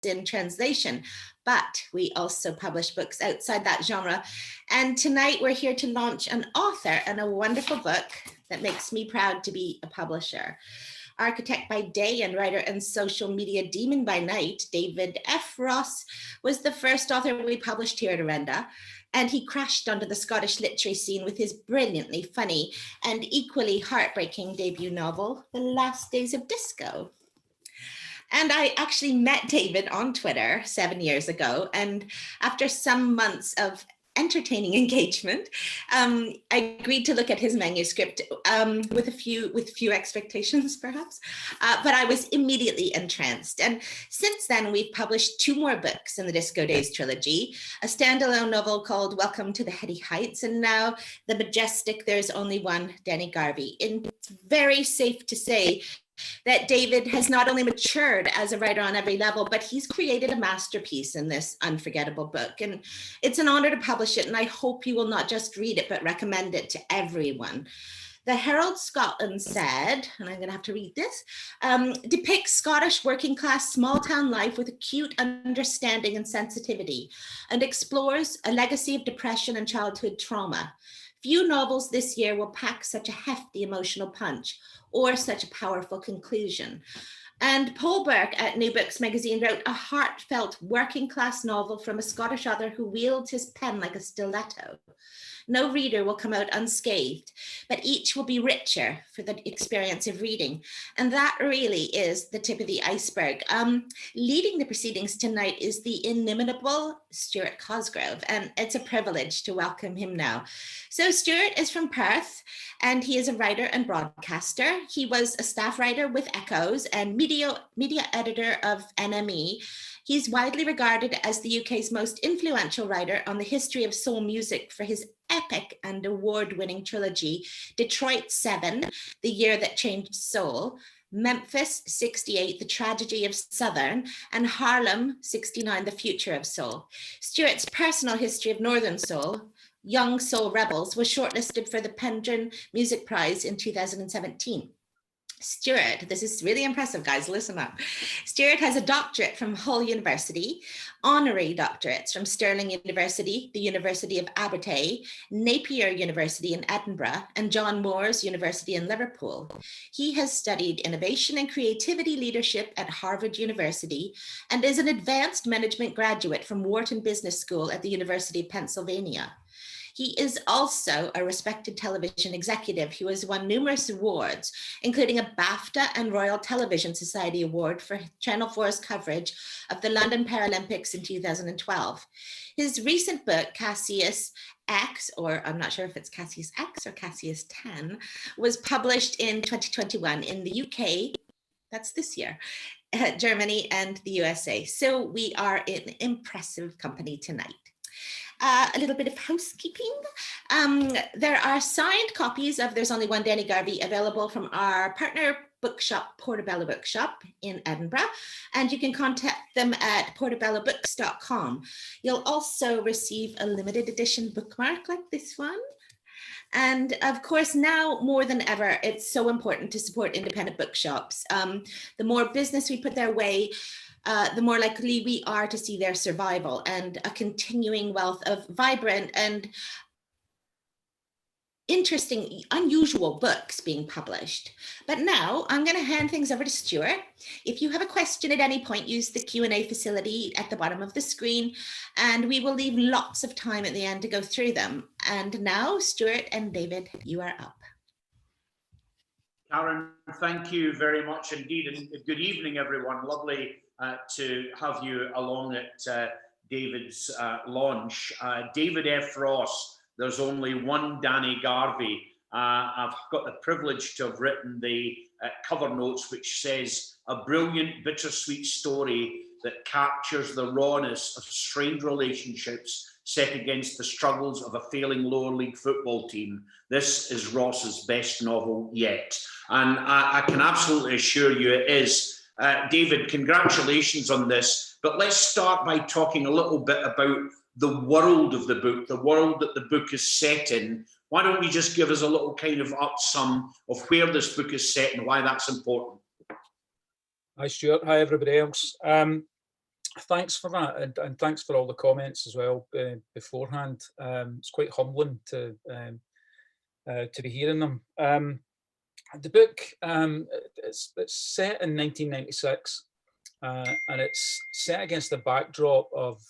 in translation, but we also publish books outside that genre. And tonight we're here to launch an author and a wonderful book that makes me proud to be a publisher. Architect by day and writer and social media demon by night, David F. Ross was the first author we published here at Orenda, and he crashed onto the Scottish literary scene with his brilliantly funny and equally heartbreaking debut novel, The Last Days of Disco. And I actually met David on Twitter 7 years ago, and after some months of entertaining engagement, I agreed to look at his manuscript with few expectations, perhaps, but I was immediately entranced. And since then, we've published 2 more books in the Disco Days trilogy, a standalone novel called Welcome to the Heady Heights, and now the majestic There's Only One Danny Garvey. And it's very safe to say that David has not only matured as a writer on every level, but he's created a masterpiece in this unforgettable book. And it's an honor to publish it, and I hope you will not just read it, but recommend it to everyone. The Herald Scotland said, and I'm going to have to read this, depicts Scottish working class small town life with acute understanding and sensitivity, and explores a legacy of depression and childhood trauma. Few novels this year will pack such a hefty emotional punch or such a powerful conclusion. And Paul Burke at New Books magazine wrote a heartfelt working class novel from a Scottish author who wields his pen like a stiletto. No reader will come out unscathed, but each will be richer for the experience of reading. And that really is the tip of the iceberg. Leading the proceedings tonight is the inimitable Stuart Cosgrove, and it's a privilege to welcome him now. So Stuart is from Perth, and he is a writer and broadcaster. He was a staff writer with Echoes and media editor of NME. He's widely regarded as the UK's most influential writer on the history of soul music for his epic and award-winning trilogy, Detroit 7, The Year That Changed Soul, Memphis 68, The Tragedy of Southern, and Harlem 69, The Future of Soul. Stuart's personal history of Northern Soul, Young Soul Rebels, was shortlisted for the Pendrin Music Prize in 2017. Stuart, this is really impressive, guys, listen up. Stuart has a doctorate from Hull University, honorary doctorates from Stirling University, the University of Abertay, Napier University in Edinburgh, and John Moores University in Liverpool. He has studied innovation and creativity leadership at Harvard University and is an advanced management graduate from Wharton Business School at the University of Pennsylvania. He is also a respected television executive who has won numerous awards, including a BAFTA and Royal Television Society Award for Channel 4's coverage of the London Paralympics in 2012. His recent book, Cassius X, or I'm not sure if it's Cassius X or Cassius 10, was published in 2021 in the UK, that's this year, Germany and the USA. So we are in impressive company tonight. A little bit of housekeeping. There are signed copies of There's Only One Danny Garvey available from our partner bookshop, Portobello Bookshop in Edinburgh, and you can contact them at portobellobooks.com. You'll also receive a limited edition bookmark like this one. And of course, now more than ever, it's so important to support independent bookshops. The more business we put their way, the more likely we are to see their survival and a continuing wealth of vibrant and interesting, unusual books being published. But now I'm going to hand things over to Stuart. If you have a question at any point, use the Q&A facility at the bottom of the screen, and we will leave lots of time at the end to go through them. And now, Stuart and David, you are up. Karen, thank you very much indeed, and good evening, everyone. Lovely to have you along at David's launch. David F. Ross, There's Only One Danny Garvey. I've got the privilege to have written the cover notes, which says, a brilliant, bittersweet story that captures the rawness of strained relationships set against the struggles of a failing lower league football team. This is Ross's best novel yet. And I can absolutely assure you it is. David, congratulations on this, but let's start by talking a little bit about the world of the book, the world that the book is set in. Why don't you just give us a little kind of upsum of where this book is set and why that's important? Hi, Stuart. Hi, everybody else. Thanks for that, and thanks for all the comments as well beforehand. It's quite humbling to be hearing them. The book, it's set in 1996, and it's set against the backdrop of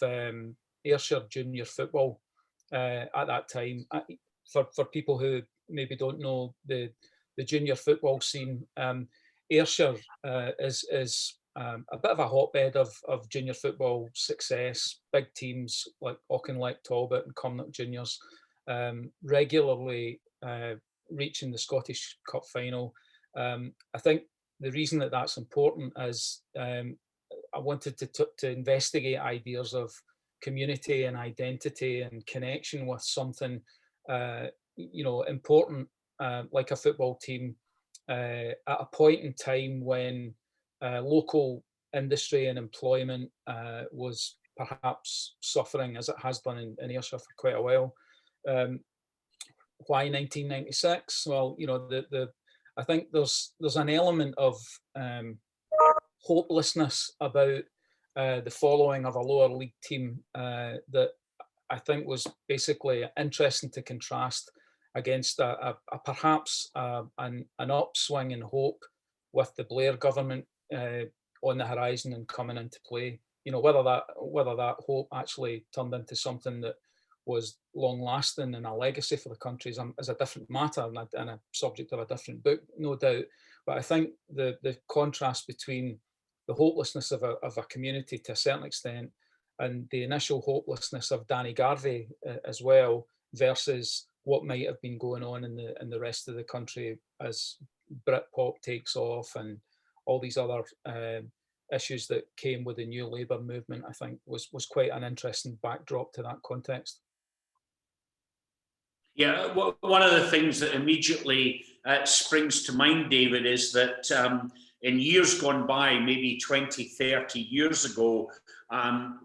Ayrshire junior football at that time. For people who maybe don't know the junior football scene, Ayrshire is a bit of a hotbed of junior football success. Big teams like Auchinleck, Talbot and Cumnock Juniors regularly reaching the Scottish Cup final. I think the reason that that's important is I wanted to investigate ideas of community and identity and connection with something important, like a football team, at a point in time when local industry and employment was perhaps suffering, as it has done in Ayrshire for quite a while. Why 1996? Well, I think there's an element of hopelessness about the following of a lower league team that I think was basically interesting to contrast against a perhaps an upswing in hope with the Blair government on the horizon and coming into play. Whether that hope actually turned into something that was long lasting and a legacy for the country is a different matter and a subject of a different book, no doubt. But I think the contrast between the hopelessness of a community to a certain extent and the initial hopelessness of Danny Garvey as well, versus what might have been going on in the rest of the country as Britpop takes off and all these other issues that came with the New Labour movement, I think was quite an interesting backdrop to that context. Yeah, one of the things that immediately springs to mind, David, is that in years gone by, maybe 20, 30 years ago,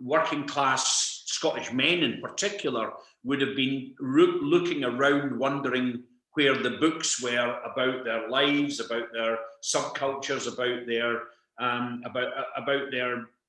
working class Scottish men in particular would have been looking around wondering where the books were about their lives, about their subcultures, about their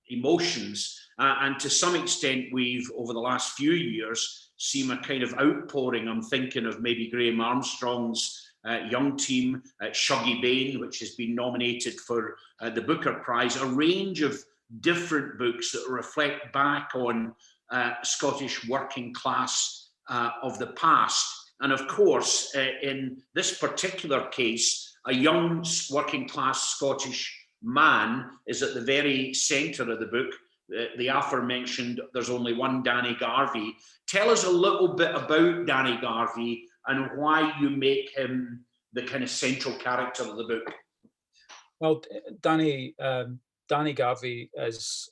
emotions. And to some extent, we've, over the last few years, seen a kind of outpouring. I'm thinking of maybe Graham Armstrong's young team, Shuggy Bain, which has been nominated for the Booker Prize, a range of different books that reflect back on Scottish working class of the past. And of course, in this particular case, a young working class Scottish man is at the very centre of the book. The aforementioned There's Only One Danny Garvey. Tell us a little bit about Danny Garvey and why you make him the kind of central character of the book. Well, Danny Garvey is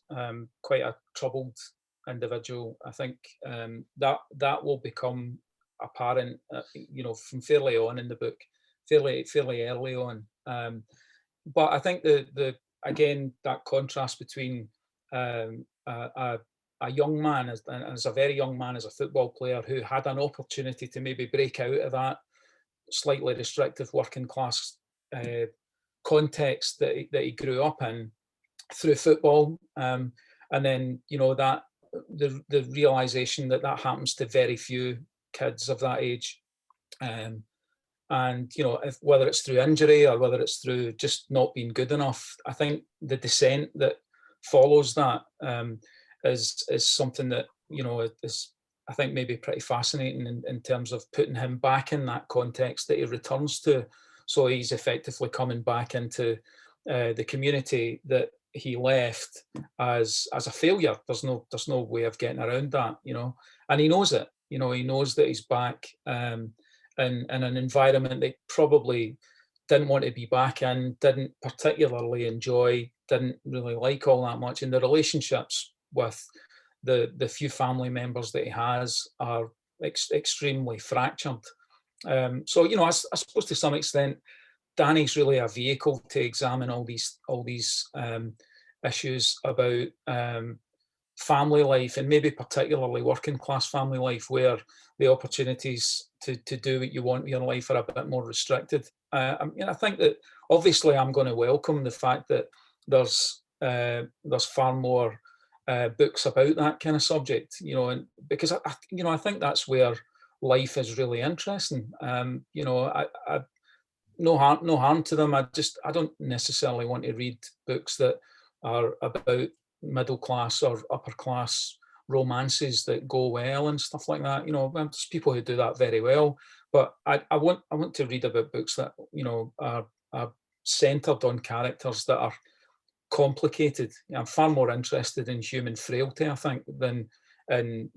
quite a troubled individual. I think that will become apparent, from fairly on in the book, fairly early on. But I think again that contrast between a young man, as a very young man, as a football player who had an opportunity to maybe break out of that slightly restrictive working class context that he grew up in through football, and then that the realization that happens to very few kids of that age, and whether it's through injury or whether it's through just not being good enough, I think the descent that follows that is something that is, I think, maybe pretty fascinating in terms of putting him back in that context that he returns to. So he's effectively coming back into the community that he left as a failure. There's no way of getting around that, and he knows it. He knows that he's back in an environment that he probably didn't want to be back in, didn't particularly enjoy, didn't really like all that much, and the relationships with the few family members that he has are extremely fractured. So I suppose to some extent, Danny's really a vehicle to examine all these issues about family life, and maybe particularly working class family life, where the opportunities to do what you want in your life are a bit more restricted. I think that obviously I'm going to welcome the fact that there's far more books about that kind of subject, and because I think that's where life is really interesting. No harm to them. I don't necessarily want to read books that are about middle class or upper class romances that go well and stuff like that. There's people who do that very well, but I want to read about books that are centered on characters that are complicated. I'm far more interested in human frailty, I think, than in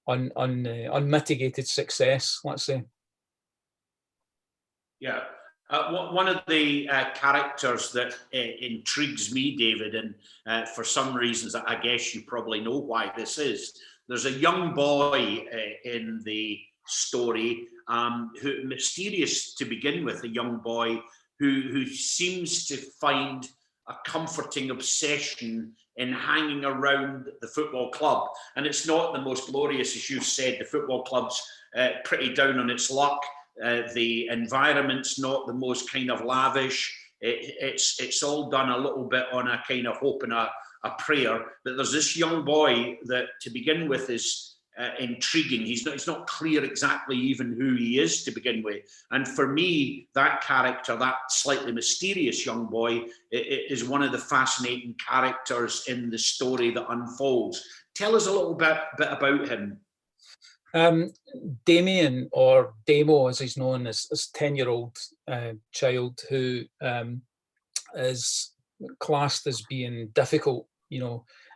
unmitigated success, let's say. Yeah. One of the characters that intrigues me, David, and for some reasons, I guess you probably know why this is. There's a young boy in the story who, mysterious to begin with, a young boy who seems to find a comforting obsession in hanging around the football club. And it's not the most glorious, as you said, the football club's pretty down on its luck. The environment's not the most kind of lavish. It's all done a little bit on a kind of hope and a prayer. But there's this young boy that, to begin with, is intriguing. It's not clear exactly even who he is to begin with. And for me, that character, that slightly mysterious young boy, is one of the fascinating characters in the story that unfolds. Tell us a little bit about him. Damien, or Damo as he's known, is this 10-year-old child who is classed as being difficult,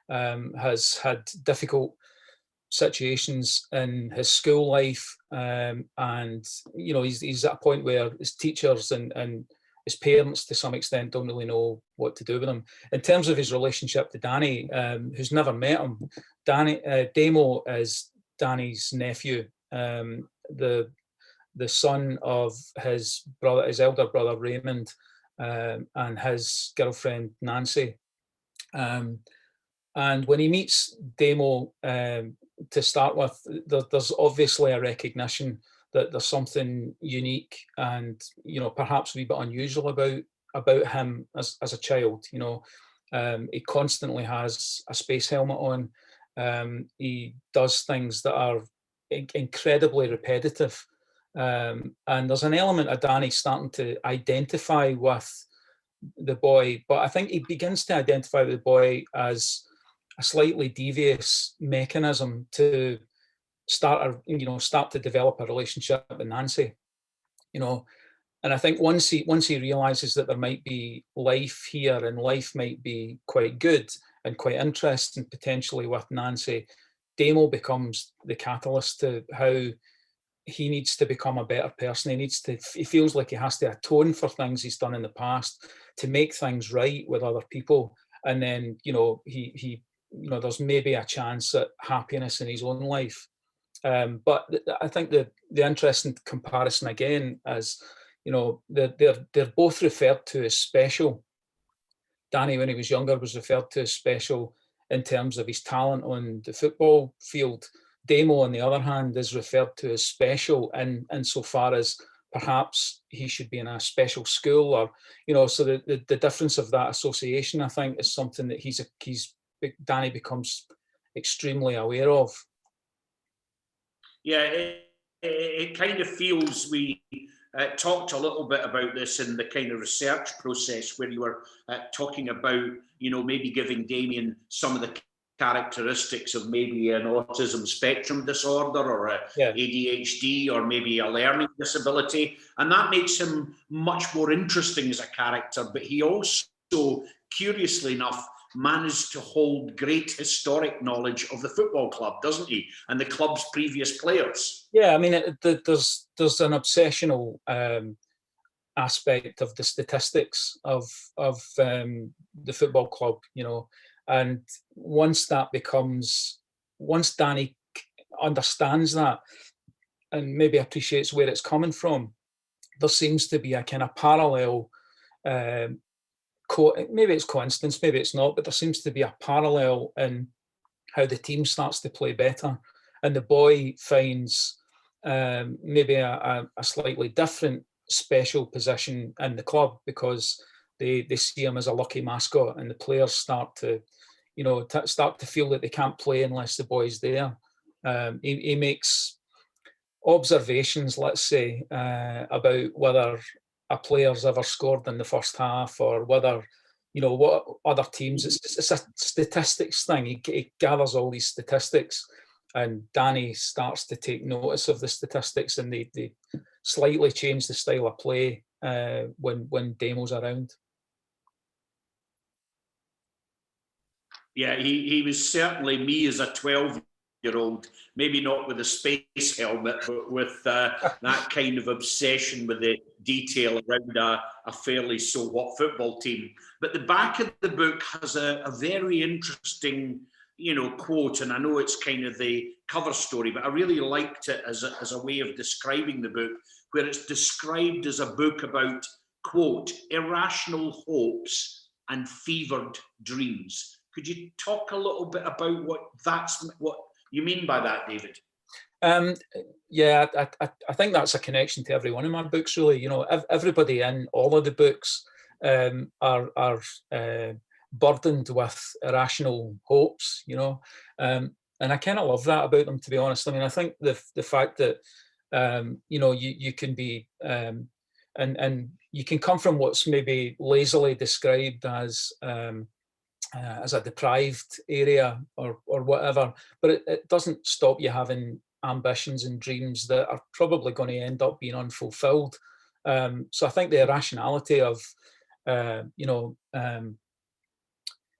has had difficult situations in his school life, and he's at a point where his teachers and his parents to some extent don't really know what to do with him. In terms of his relationship to Danny, who's never met him, Damo is Danny's nephew, the son of his elder brother Raymond, and his girlfriend Nancy. And when he meets Damo, to start with, there's obviously a recognition that there's something unique and perhaps a wee bit unusual about him as a child. He constantly has a space helmet on. He does things that are incredibly repetitive, and there's an element of Danny starting to identify with the boy, but I think he begins to identify with the boy as a slightly devious mechanism to start to develop a relationship with Nancy. And I think once he realizes that there might be life here and life might be quite good and quite interesting potentially with Nancy, Damo becomes the catalyst to how he needs to become a better person. He feels like he has to atone for things he's done in the past to make things right with other people. And then, there's maybe a chance at happiness in his own life. But I think the interesting comparison again is, they're both referred to as special. Danny, when he was younger, was referred to as special in terms of his talent on the football field. Damo, on the other hand, is referred to as special insofar as perhaps he should be in a special school, or so the difference of that association, I think, is something that Danny becomes extremely aware of. Yeah, it kind of feels, we talked a little bit about this in the kind of research process where you were talking about, maybe giving Damien some of the characteristics of maybe an autism spectrum disorder or a ADHD or maybe a learning disability. And that makes him much more interesting as a character. But he also, curiously enough, managed to hold great historic knowledge of the football club, doesn't he? And the club's previous players. Yeah, I mean, there's an obsessional aspect of the statistics of the football club, and once Danny understands that and maybe appreciates where it's coming from, there seems to be a kind of parallel, maybe it's coincidence, maybe it's not, but there seems to be a parallel in how the team starts to play better, and the boy finds maybe a slightly different special position in the club because they see him as a lucky mascot, and the players start to start to feel that they can't play unless the boy's there. He makes observations, let's say, about whether a player's ever scored in the first half, or whether, what other teams. It's a statistics thing. He gathers all these statistics, and Danny starts to take notice of the statistics, and they slightly change the style of play when Damo's around. Yeah, he was certainly me as a 12-year-old, maybe not with a space helmet, but with that kind of obsession with the detail around a fairly so-what football team. But the back of the book has a very interesting, quote, and I know it's kind of the cover story, but I really liked it as a way of describing the book, where it's described as a book about, quote, irrational hopes and fevered dreams. Could you talk a little bit about what you mean by that, David? Yeah, I think that's a connection to every one of my books, really. Everybody in all of the books are burdened with irrational hopes, and I kind of love that about them, to be honest. I mean, I think the fact that you can be and you can come from what's maybe lazily described as a deprived area or whatever, but it doesn't stop you having ambitions and dreams that are probably going to end up being unfulfilled. So I think the irrationality of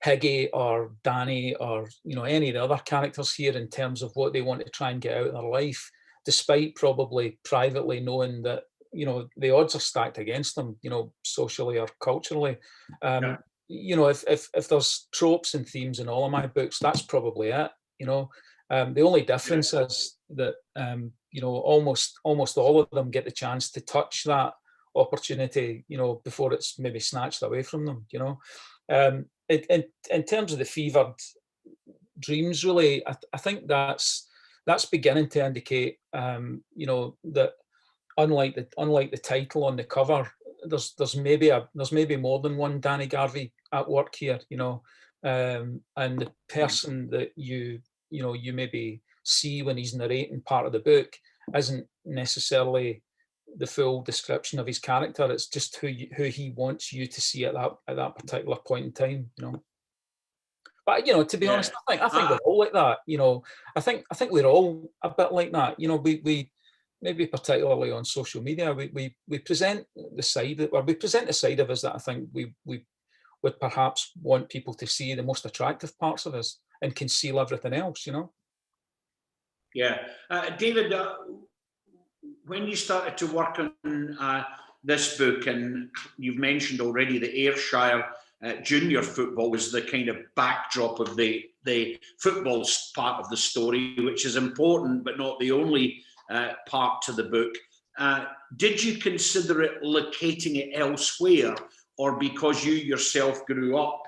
Higgy or Danny or any of the other characters here, in terms of what they want to try and get out of their life, despite probably privately knowing that the odds are stacked against them, socially or culturally. Yeah. If there's tropes and themes in all of my books, that's probably it. The only difference is that almost all of them get the chance to touch that opportunity, before it's maybe snatched away from them. In terms of the fevered dreams, really, I think that's beginning to indicate, that unlike the title on the cover, there's maybe more than one Danny Garvey at work here, and the person that you maybe see when he's narrating part of the book isn't necessarily the full description of his character. It's just who he wants you to see at that particular point in time, But to be honest, I think we're all like that. I think we're all a bit like that. We maybe particularly on social media, we present the side of us that I think we would perhaps want people to see, the most attractive parts of us, and conceal everything else. Yeah, David. When you started to work on this book, and you've mentioned already the Ayrshire junior football was the kind of backdrop of the football part of the story, which is important, but not the only part to the book. Did you consider it locating it elsewhere, or because you yourself grew up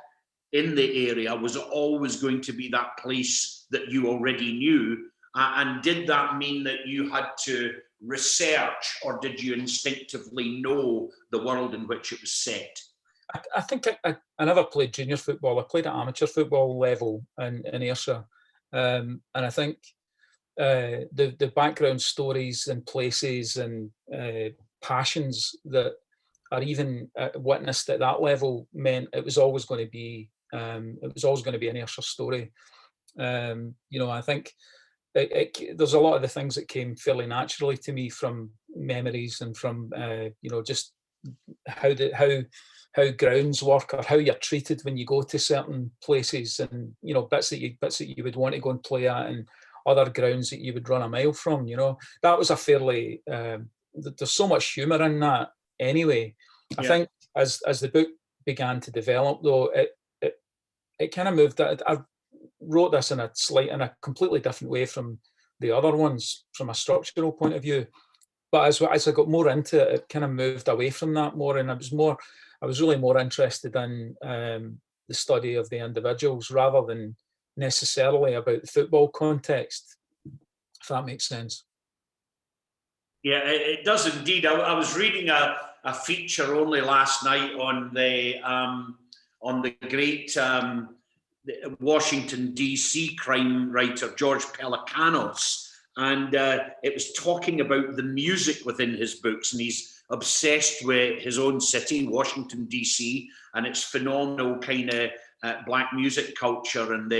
in the area, was it always going to be that place that you already knew? And did that mean that you had to research, or did you instinctively know the world in which it was set? I think I never played junior football. I played at amateur football level in Ayrshire. And I think the background stories and places and passions that are even witnessed at that level meant it was always going to be an Ayrshire story. I think there's a lot of the things that came fairly naturally to me from memories and from just how grounds work, or how you're treated when you go to certain places, and bits that you would want to go and play at, and other grounds that you would run a mile from. That was a fairly there's so much humour in that anyway. Yeah. I think as the book began to develop, though, it kind of moved. I wrote this in a completely different way from the other ones, from a structural point of view. But as I got more into it, it kind of moved away from that more, and I was really more interested in the study of the individuals rather than necessarily about the football context, if that makes sense. Yeah, it does indeed. I was reading a feature only last night on the great the Washington, D.C. crime writer, George Pelecanos, and it was talking about the music within his books, and he's obsessed with his own city, Washington, D.C., and its phenomenal kind of black music culture, and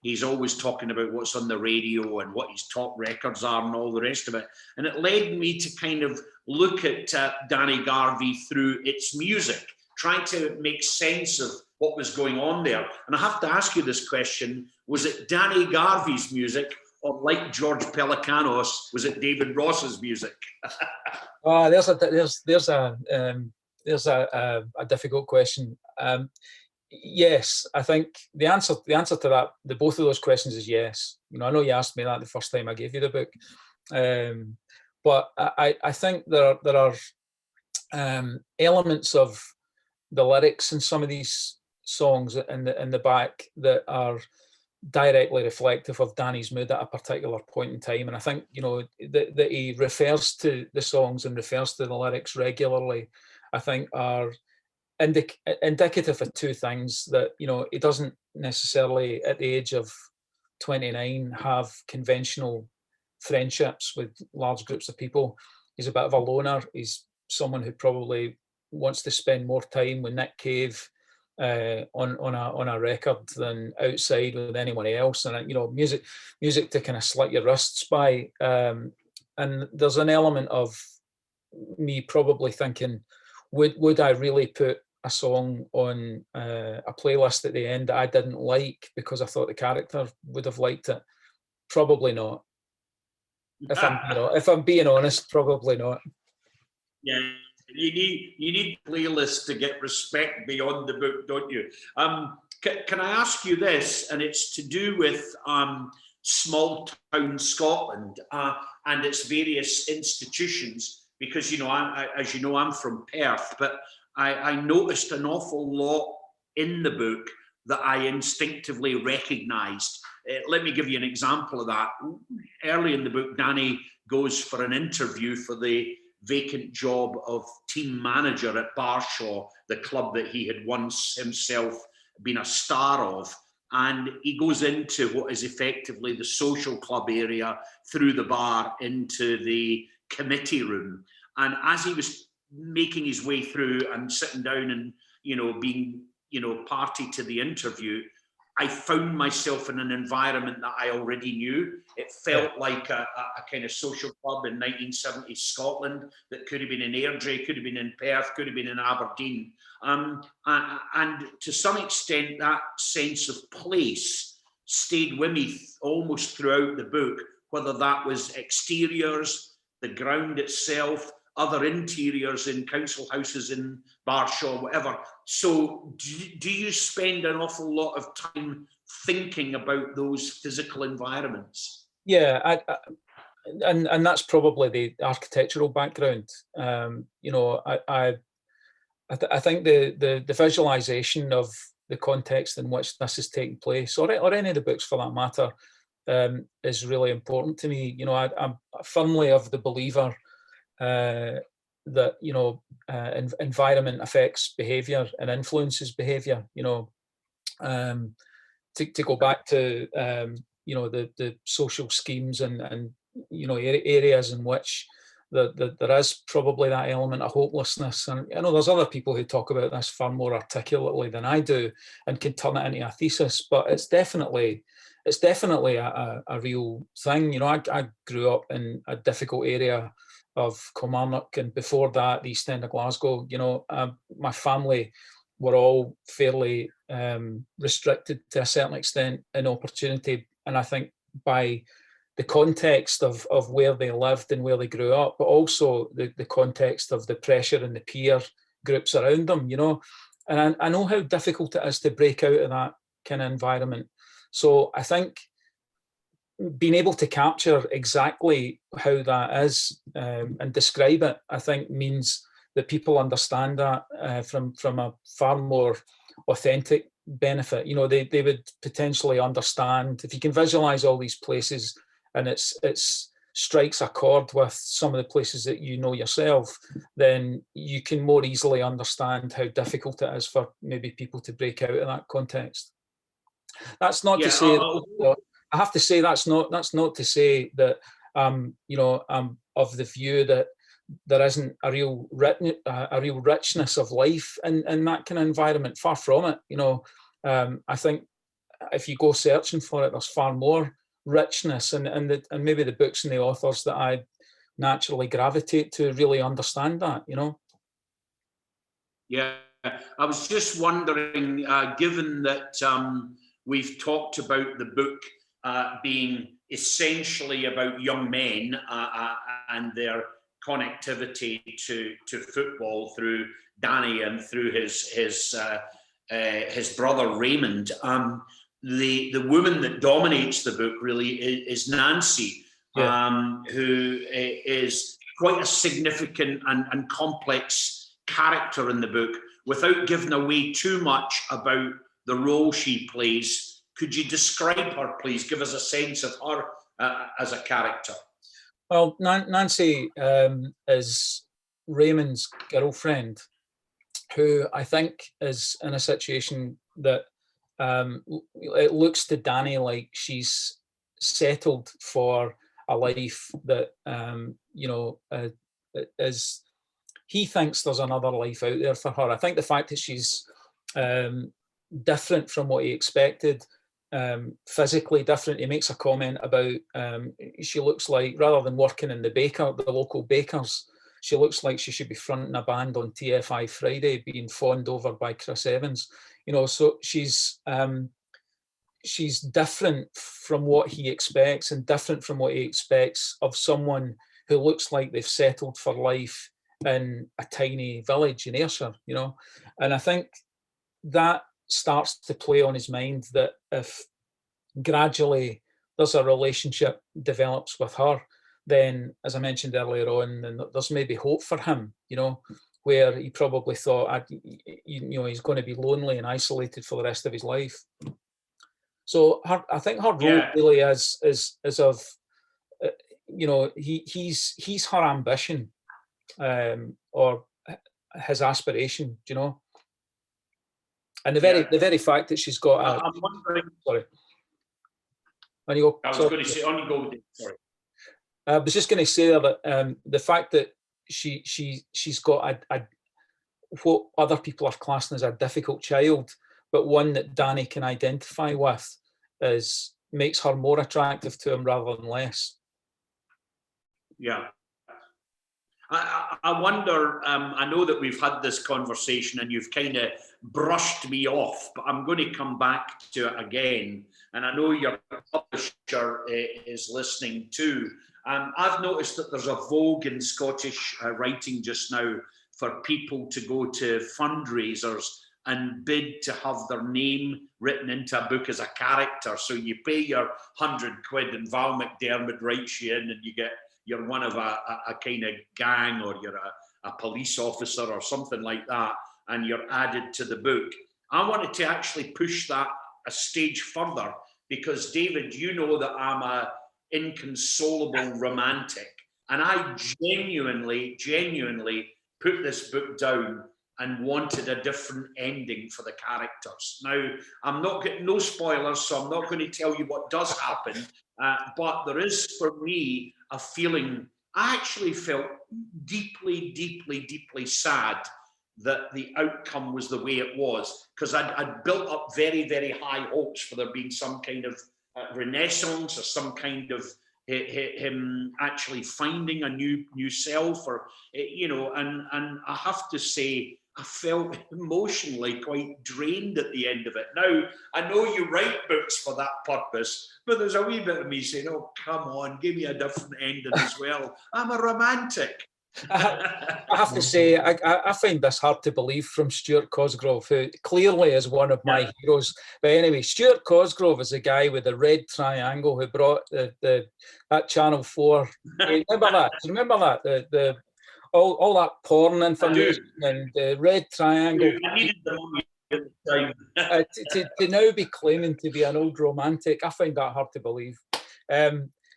he's always talking about what's on the radio and what his top records are and all the rest of it. And it led me to kind of look at Danny Garvey through its music, trying to make sense of what was going on there. And I have to ask you this question: was it Danny Garvey's music, or, like George Pelecanos, was it David Ross's music? There's a difficult question. Yes, I think the answer to that, both of those questions, is yes. I know you asked me that the first time I gave you the book, but I think there are elements of the lyrics in some of these songs in the back that are directly reflective of Danny's mood at a particular point in time. And I think, that he refers to the songs and refers to the lyrics regularly, I think are indicative of two things: that, he doesn't necessarily, at the age of 29, have conventional friendships with large groups of people. He's a bit of a loner. He's someone who probably wants to spend more time with Nick Cave on a record than outside with anyone else, and music to kind of slit your wrists by. And there's an element of me probably thinking, would I really put a song on a playlist at the end that I didn't like because I thought the character would have liked it? Probably not. If I'm being honest, probably not. Yeah. You need playlists to get respect beyond the book, don't you? Can I ask you this? And it's to do with small town Scotland and its various institutions, because as you know, I'm from Perth, but I noticed an awful lot in the book that I instinctively recognised. Let me give you an example of that. Early in the book, Danny goes for an interview for the vacant job of team manager at Barshaw, the club that he had once himself been a star of. And he goes into what is effectively the social club area, through the bar into the committee room. And as he was making his way through and sitting down and, being, party to the interview, I found myself in an environment that I already knew. It felt like a kind of social club in 1970s Scotland that could have been in Airdrie, could have been in Perth, could have been in Aberdeen. And to some extent, that sense of place stayed with me almost throughout the book, whether that was exteriors, the ground itself, other interiors in council houses in Barshaw, whatever. So do you spend an awful lot of time thinking about those physical environments? Yeah, and that's probably the architectural background. I think the visualization of the context in which this is taking place, or any of the books for that matter, is really important to me. I'm firmly of the believer that environment affects behaviour and influences behaviour. To go back to the social schemes and areas in which there is probably that element of hopelessness. And there's other people who talk about this far more articulately than I do and can turn it into a thesis, but it's definitely a real thing. I grew up in a difficult area of Kilmarnock, and before that, the East End of Glasgow. My family were all fairly restricted to a certain extent in opportunity, and I think by the context of where they lived and where they grew up, but also the context of the pressure and the peer groups around them, and I know how difficult it is to break out of that kind of environment. So I think being able to capture exactly how that is and describe it, I think, means that people understand that from a far more authentic benefit. They would potentially understand if you can visualize all these places and it strikes a chord with some of the places that yourself, then you can more easily understand how difficult it is for maybe people to break out of that context. That's not to say. I have to say that's not to say that of the view that there isn't a real richness of life in that kind of environment. Far from it. I think if you go searching for it, there's far more richness, and maybe the books and the authors that I naturally gravitate to really understand that. Yeah, I was just wondering, given that we've talked about the book being essentially about young men and their connectivity to football through Danny and through his brother Raymond. The woman that dominates the book really is Nancy, who is quite a significant and complex character in the book. Without giving away too much about the role she plays, could you describe her, please? Give us a sense of her as a character. Well, Nancy is Raymond's girlfriend, who I think is in a situation that it looks to Danny like she's settled for a life that is. He thinks there's another life out there for her. I think the fact that she's different from what he expected, physically different. He makes a comment about she looks like, rather than working in the local bakers, she looks like she should be fronting a band on TFI Friday, being fawned over by Chris Evans. So she's different from what he expects, and different from what he expects of someone who looks like they've settled for life in a tiny village in Ayrshire, and I think that starts to play on his mind, that if gradually there's a relationship develops with her, then, as I mentioned earlier on, then there's maybe hope for him, where he probably thought, he's going to be lonely and isolated for the rest of his life. So I think her role really is of, he's her ambition. Or his aspiration, and the very fact that she's got. I'm wondering. Sorry. On you go. I was going to say, on you go. Sorry. I was just going to say that the fact that she's got what other people are classing as a difficult child, but one that Danny can identify with, makes her more attractive to him rather than less. Yeah. I wonder, I know that we've had this conversation and you've kind of brushed me off, but I'm going to come back to it again. And I know your publisher is listening too. I've noticed that there's a vogue in Scottish writing just now for people to go to fundraisers and bid to have their name written into a book as a character. So you pay your £100 and Val McDermott writes you in, and you're one of a kind of gang, or you're a police officer or something like that, and you're added to the book. I wanted to actually push that a stage further, because David, you know that I'm a inconsolable romantic, and I genuinely put this book down and wanted a different ending for the characters. Now, I'm not getting no spoilers, so I'm not going to tell you what does happen, but there is, for me, a feeling. I actually felt deeply sad that the outcome was the way it was, because I'd built up very, very high hopes for there being some kind of renaissance, or some kind of him actually finding a new self, or and I have to say, I felt emotionally quite drained at the end of it. Now, I know you write books for that purpose, but there's a wee bit of me saying, oh, come on, give me a different ending as well. I'm a romantic. I have to say, I find this hard to believe from Stuart Cosgrove, who clearly is one of my heroes. But anyway, Stuart Cosgrove is a guy with the red triangle who brought that Channel 4. Remember that? Do you remember that? All that porn information and the red triangle. I needed the money at the time. To now be claiming to be an old romantic, I find that hard to believe.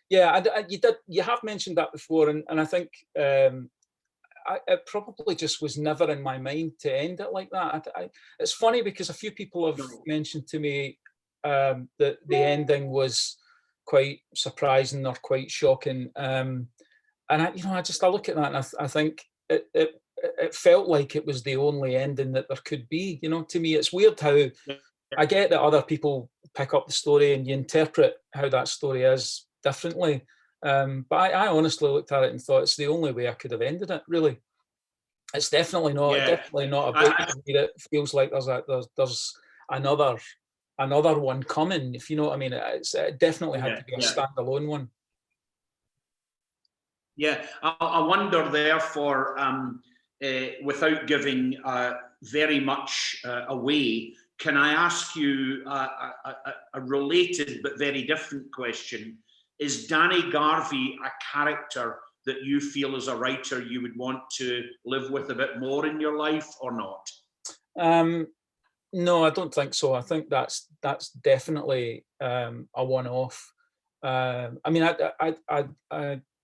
You have mentioned that before, and I think it probably just was never in my mind to end it like that. It's funny because a few people have mentioned to me that the ending was quite surprising or quite shocking. And I look at that and I think it felt like it was the only ending that there could be. To me, it's weird how I get that other people pick up the story and you interpret how that story is differently. But I honestly looked at it and thought it's the only way I could have ended it, really. It's definitely not a book that feels like there's another one coming, if you know what I mean. It definitely had to be a standalone one. Yeah, I wonder, therefore, without giving very much away, can I ask you a related but very different question? Is Danny Garvey a character that you feel as a writer you would want to live with a bit more in your life, or not? No, I don't think so. I think that's definitely a one-off. I mean, I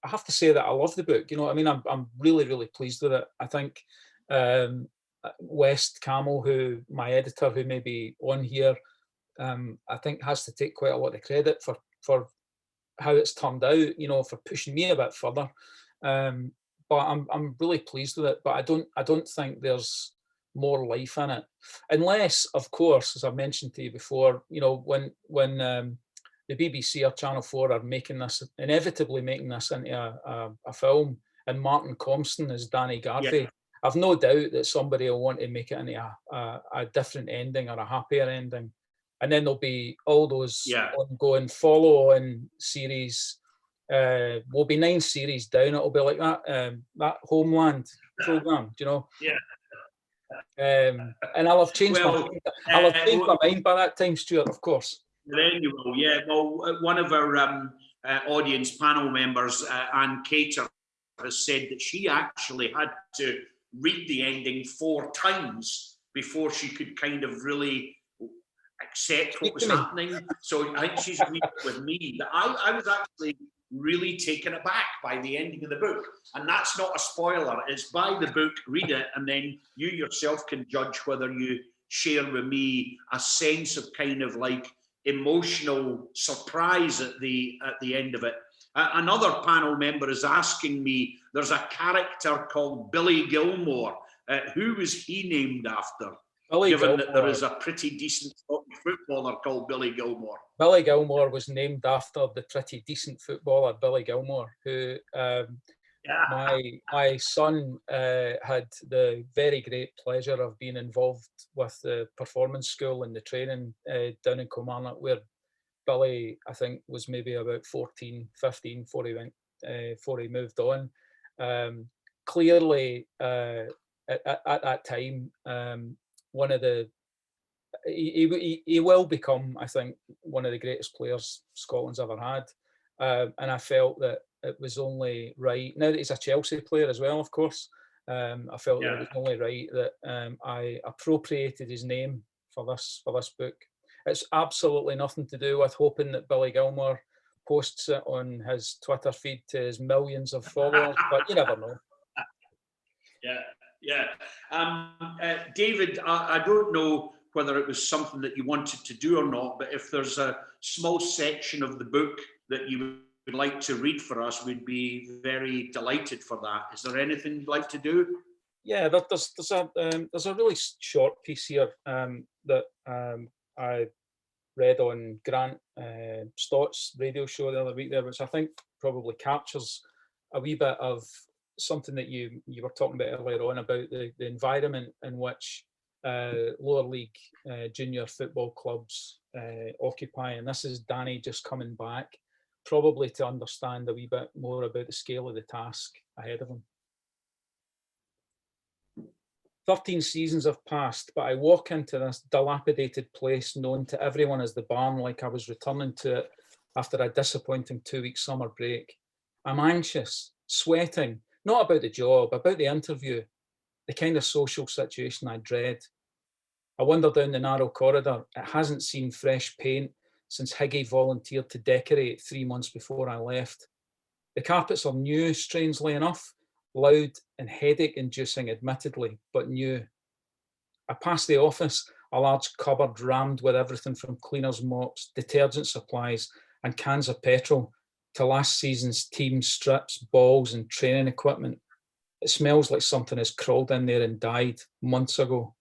have to say that I love the book. I mean, I'm really, really pleased with it. I think West Camel, who my editor, who may be on here, I think has to take quite a lot of credit for how it's turned out. For pushing me a bit further. But I'm really pleased with it. But I don't think there's more life in it, unless, of course, as I mentioned to you before, when the BBC or Channel 4 are inevitably making this into a film, and Martin Compston is Danny Garvey. Yeah. I've no doubt that somebody will want to make it into a different ending or a happier ending, and then there'll be all those ongoing follow-on series. Will be 9 series down. It'll be like that Homeland program, Yeah. And I'll have changed my mind by that time, Stuart, of course. Then you will, yeah. Well, one of our audience panel members, Anne Cater, has said that she actually had to read the ending 4 times before she could kind of really accept what was happening. So I think she's agreed with me. That I was actually really taken aback by the ending of the book. And that's not a spoiler. It's buy the book, read it, and then you yourself can judge whether you share with me a sense of kind of like emotional surprise at the end of it. Another panel member is asking me, there's a character called Billy Gilmore. Who was he named after? Given that there is a pretty decent footballer called Billy Gilmore. Billy Gilmore was named after the pretty decent footballer Billy Gilmore, who my son had the very great pleasure of being involved with the performance school and the training down in Kilmarnock, where Billy, I think, was maybe about 14, 15 before he moved on. Clearly, at that time, one of the he will become, I think, one of the greatest players Scotland's ever had, and I felt that it was only right. Now that he's a Chelsea player as well, of course, I felt that it was only right that I appropriated his name for this book. It's absolutely nothing to do with hoping that Billy Gilmore posts it on his Twitter feed to his millions of followers, but you never know. David, I don't know whether it was something that you wanted to do or not, but if there's a small section of the book that you would like to read for us, we'd be very delighted for that. Is there anything you'd like to do? Yeah, there's a really short piece here that I read on Grant Stott's radio show the other week there, which I think probably captures a wee bit of something that you were talking about earlier on about the environment in which lower league junior football clubs occupy. And this is Danny just coming back, probably to understand a wee bit more about the scale of the task ahead of him. 13 seasons have passed, but I walk into this dilapidated place known to everyone as the barn like I was returning to it after a disappointing 2-week summer break. I'm anxious, sweating, not about the job, about the interview, the kind of social situation I dread. I wander down the narrow corridor. It hasn't seen fresh paint since Higgy volunteered to decorate 3 months before I left. The carpets are new, strangely enough, loud and headache-inducing, admittedly, but new. I pass the office, a large cupboard rammed with everything from cleaners, mops, detergent supplies, and cans of petrol to last season's team strips, balls, and training equipment. It smells like something has crawled in there and died months ago.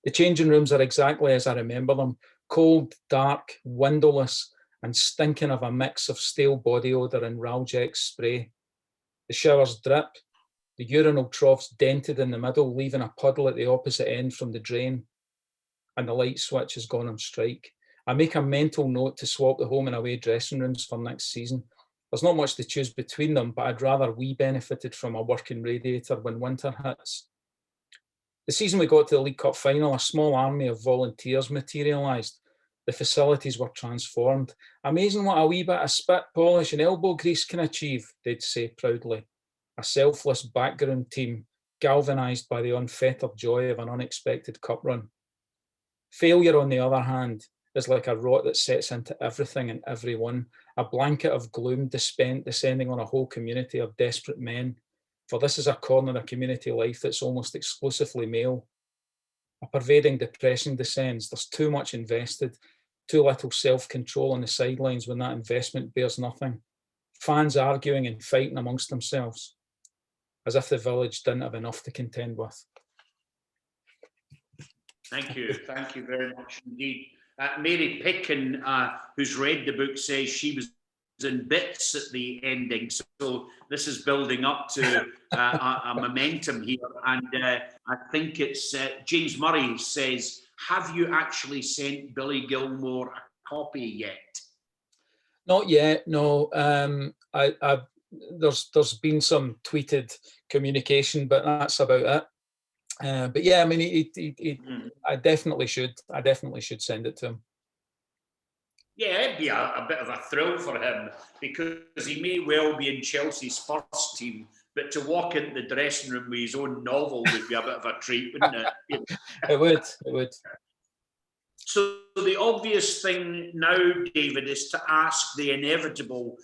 The changing rooms are exactly as I remember them: cold, dark, windowless, and stinking of a mix of stale body odour and Ralgex spray. The showers drip, the urinal troughs dented in the middle, leaving a puddle at the opposite end from the drain, and the light switch has gone on strike. I make a mental note to swap the home and away dressing rooms for next season. There's not much to choose between them, but I'd rather we benefited from a working radiator when winter hits. The season we got to the League Cup final, a small army of volunteers materialised. The facilities were transformed. Amazing what a wee bit of spit polish and elbow grease can achieve, they'd say proudly. A selfless background team, galvanised by the unfettered joy of an unexpected cup run. Failure, on the other hand, is like a rot that sets into everything and everyone, a blanket of gloom descending on a whole community of desperate men. For this is a corner of community life that's almost exclusively male. A pervading depression descends. There's too much invested, too little self-control on the sidelines when that investment bears nothing. Fans arguing and fighting amongst themselves, as if the village didn't have enough to contend with. Thank you very much indeed. Mary Pickin, who's read the book, says she was in bits at the ending, so this is building up to a momentum here, and I think it's James Murray says, have you actually sent Billy Gilmore a copy yet? Not yet, no. There's been some tweeted communication, but that's about it. But yeah, I mean, I definitely should send it to him. Yeah, it'd be a bit of a thrill for him, because he may well be in Chelsea's first team, but to walk into the dressing room with his own novel would be a bit of a treat, wouldn't it? It would. So the obvious thing now, David, is to ask the inevitable.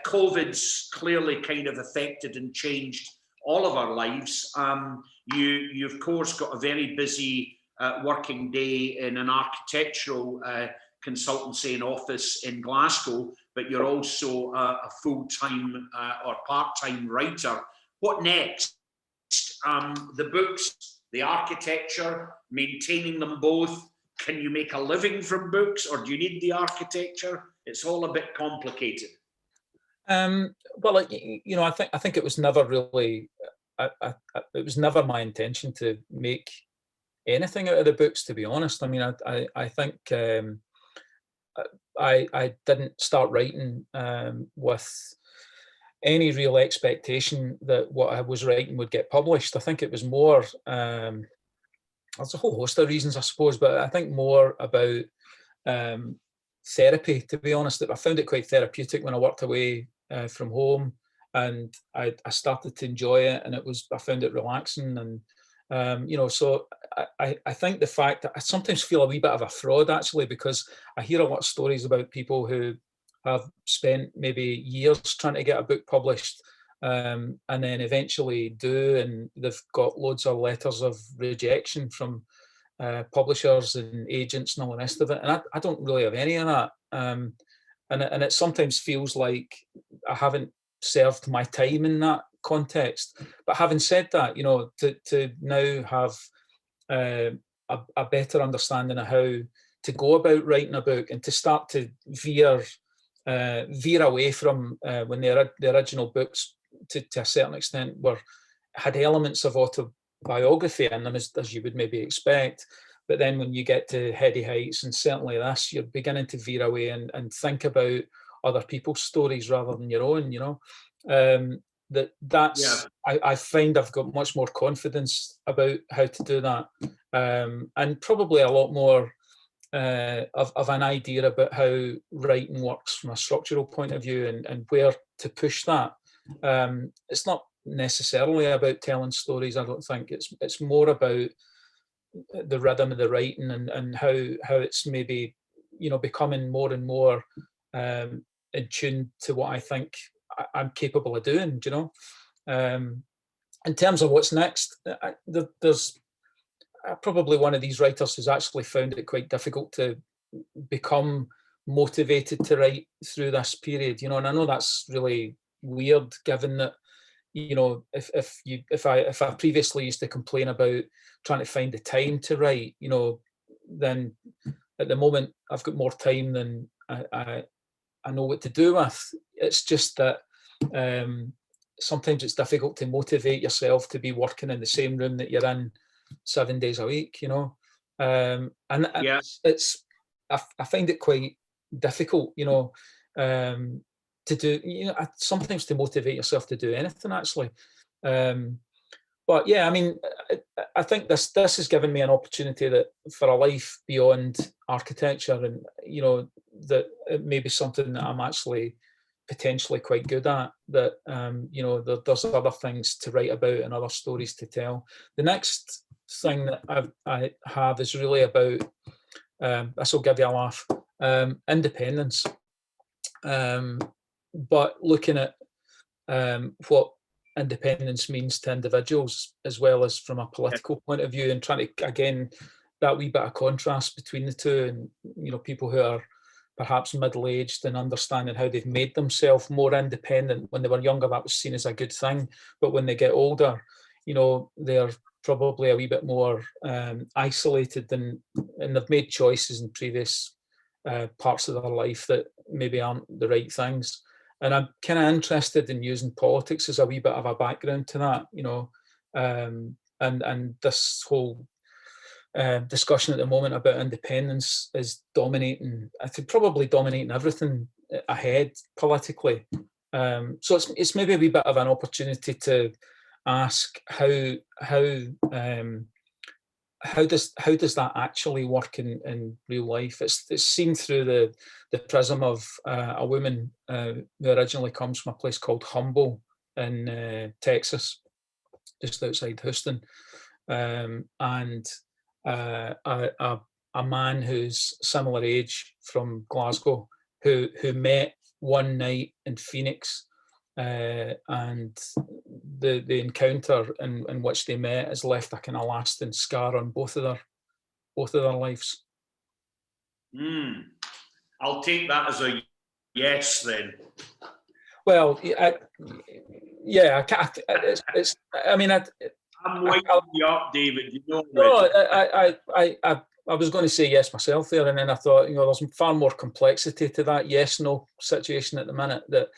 COVID's clearly kind of affected and changed all of our lives. You of course got a very busy working day in an architectural consultancy and office in Glasgow, but you're also a full-time or part-time writer. What next? The books, the architecture, maintaining them both. Can you make a living from books, or do you need the architecture? It's all a bit complicated. Well, you know, I think it was never really. It was never my intention to make anything out of the books, to be honest. I mean, I think I didn't start writing with any real expectation that what I was writing would get published. I think it was more, there's a whole host of reasons, I suppose, but I think more about therapy, to be honest. I found it quite therapeutic when I worked away from home, and I started to enjoy it, and I found it relaxing, and you know, so I think the fact that I sometimes feel a wee bit of a fraud, actually, because I hear a lot of stories about people who have spent maybe years trying to get a book published, and then eventually do, and they've got loads of letters of rejection from publishers and agents and all the rest of it, and I don't really have any of that, and it sometimes feels like I haven't served my time in that context. But having said that, you know, to now have a better understanding of how to go about writing a book, and to start to veer away from when the original books to a certain extent had elements of autobiography in them, as you would maybe expect. But then when you get to Heady Heights, and certainly this, you're beginning to veer away and think about other people's stories rather than your own, you know. That's yeah. I find I've got much more confidence about how to do that, and probably a lot more of an idea about how writing works from a structural point of view, and where to push that. It's not necessarily about telling stories, I don't think. It's more about the rhythm of the writing, and how it's maybe, you know, becoming more and more in tune to what I think I'm capable of doing, you know. In terms of what's next, probably one of these writers who's actually found it quite difficult to become motivated to write through this period, you know, and I know that's really weird, given that, you know, if I previously used to complain about trying to find the time to write, you know, then at the moment I've got more time than I know what to do with. It's just that sometimes it's difficult to motivate yourself to be working in the same room that you're in 7 days a week, you know. And Yeah. I find it quite difficult, you know, to do, you know, sometimes to motivate yourself to do anything, actually. But yeah, I mean, I think this has given me an opportunity that for a life beyond architecture, and you know, that it may be something that I'm actually potentially quite good at. That you know, there's other things to write about and other stories to tell. The next thing that I have is really about this will give you a laugh. Independence, but looking at what independence means to individuals, as well as from a political point of view, and trying to, again, that wee bit of contrast between the two, and you know, people who are perhaps middle-aged and understanding how they've made themselves more independent. When they were younger, that was seen as a good thing, but when they get older, you know, they're probably a wee bit more isolated, and they've made choices in previous parts of their life that maybe aren't the right things. And I'm kind of interested in using politics as a wee bit of a background to that, you know, and this whole discussion at the moment about independence is dominating. I think probably dominating everything ahead politically. So it's maybe a wee bit of an opportunity to ask how does that actually work in real life? It's seen through the prism of a woman who originally comes from a place called Humble in Texas, just outside Houston, and a man who's similar age from Glasgow who met one night in Phoenix, and the encounter in which they met has left a kind of lasting scar on both of their lives. I'll take that as a yes then. Well, yeah, I mean, I'm winding you up, David. You know. No, I was going to say yes myself there, and then I thought, you know, there's far more complexity to that yes/no situation at the minute that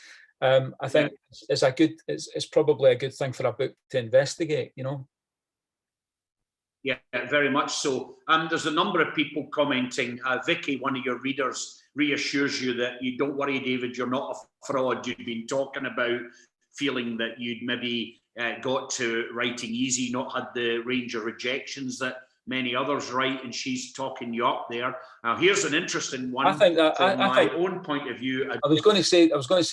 I think it's probably a good thing for a book to investigate, you know. Yeah, very much so. There's a number of people commenting. Vicky, one of your readers, reassures you that you don't worry, David, you're not a fraud. You've been talking about feeling that you'd maybe got to writing easy, not had the range of rejections that many others write, and she's talking you up there. Now, here's an interesting one. I think that from my own point of view. I was going to say,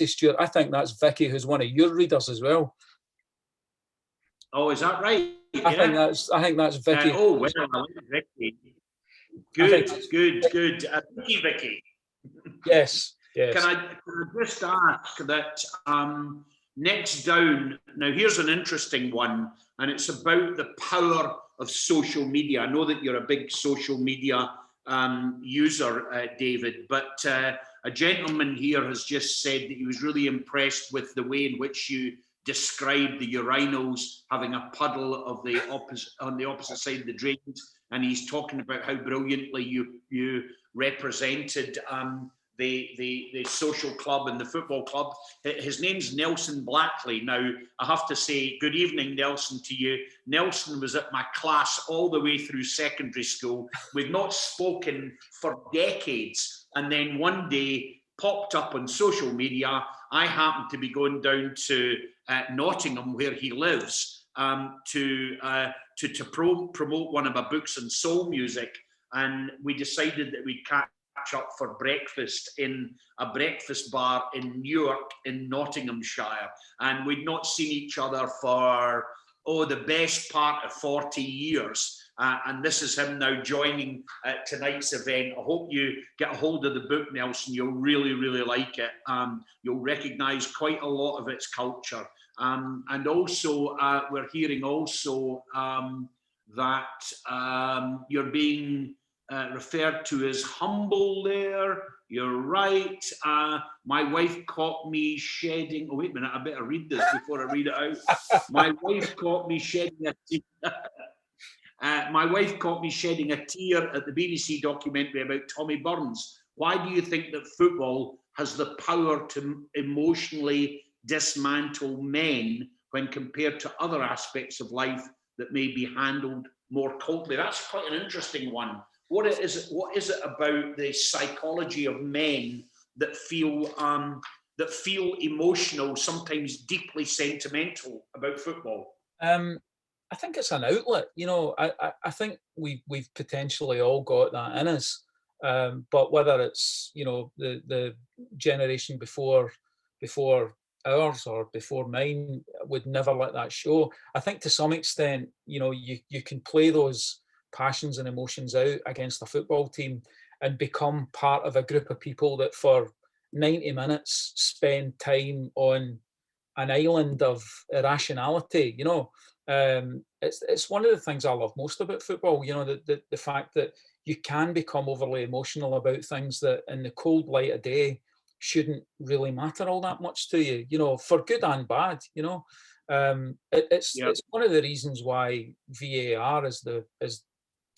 Stuart, I think that's Vicky, who's one of your readers as well. Oh, is that right? I think that's Vicky. Oh, well, I like Vicky. Good. Vicky. Yes. Can I just ask that next down, now here's an interesting one, and it's about the power of social media. I know that you're a big social media user, David, but a gentleman here has just said that he was really impressed with the way in which you described the urinals having a puddle of the on the opposite side of the drains, and he's talking about how brilliantly you represented the social club and the football club. His name's Nelson Blackley. Now, I have to say, good evening, Nelson, to you. Nelson was at my class all the way through secondary school. We'd not spoken for decades, and then one day popped up on social media. I happened to be going down to Nottingham, where he lives, to promote one of my books on soul music, and we decided that we'd catch up for breakfast in a breakfast bar in Newark in Nottinghamshire, and we'd not seen each other for the best part of 40 years. And this is him now joining tonight's event. I hope you get a hold of the book, Nelson. You'll really, really like it. You'll recognise quite a lot of its culture. And also, we're hearing also that you're being referred to as humble there. You're right. My wife caught me shedding. Oh, wait a minute. I better read this before I read it out. My wife caught me shedding a tear. My wife caught me shedding a tear at the BBC documentary about Tommy Burns. Why do you think that football has the power to emotionally dismantle men when compared to other aspects of life that may be handled more coldly? That's quite an interesting one. What is it about the psychology of men that feel emotional, sometimes deeply sentimental about football? I think it's an outlet. You know, I think we've potentially all got that in us. But whether it's, you know, the generation before ours or before mine would never let that show. I think to some extent, you know, you can play those passions and emotions out against a football team and become part of a group of people that for 90 minutes spend time on an island of irrationality. You know, it's one of the things I love most about football. You know, the fact that you can become overly emotional about things that in the cold light of day shouldn't really matter all that much to you, you know, for good and bad. You know, it's one of the reasons why VAR is the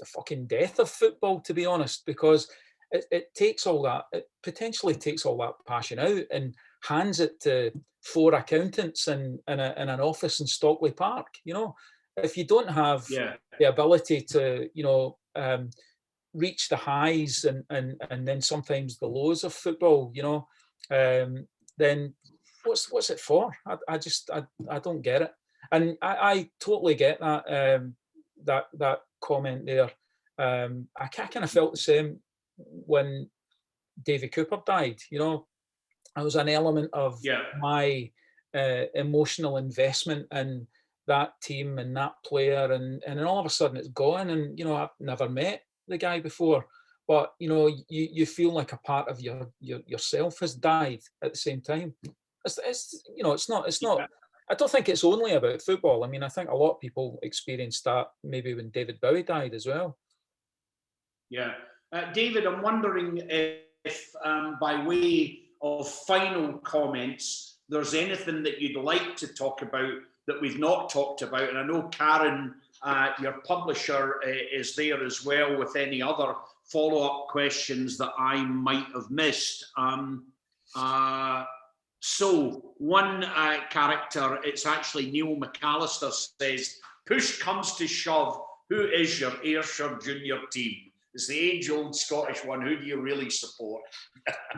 fucking death of football, to be honest, because it takes all that, it potentially takes all that passion out and hands it to 4 accountants in an office in Stockley Park. You know, if you don't have the ability to, you know, reach the highs and then sometimes the lows of football, you know, then what's it for? I just don't get it, and I totally get that that comment there. I kind of felt the same when Davy Cooper died. You know, it was an element of my emotional investment in that team and that player, and then all of a sudden it's gone. And you know, I've never met the guy before, but you know, you feel like a part of yourself has died at the same time. It's you know, it's not. I don't think it's only about football. I mean, I think a lot of people experienced that maybe when David Bowie died as well. Yeah, David, I'm wondering if by way of final comments, there's anything that you'd like to talk about that we've not talked about. And I know Karen, your publisher, is there as well with any other follow-up questions that I might have missed. So one character, it's actually Neil McAllister, says, push comes to shove, who is your Ayrshire junior team? It's the age-old Scottish one. Who do you really support?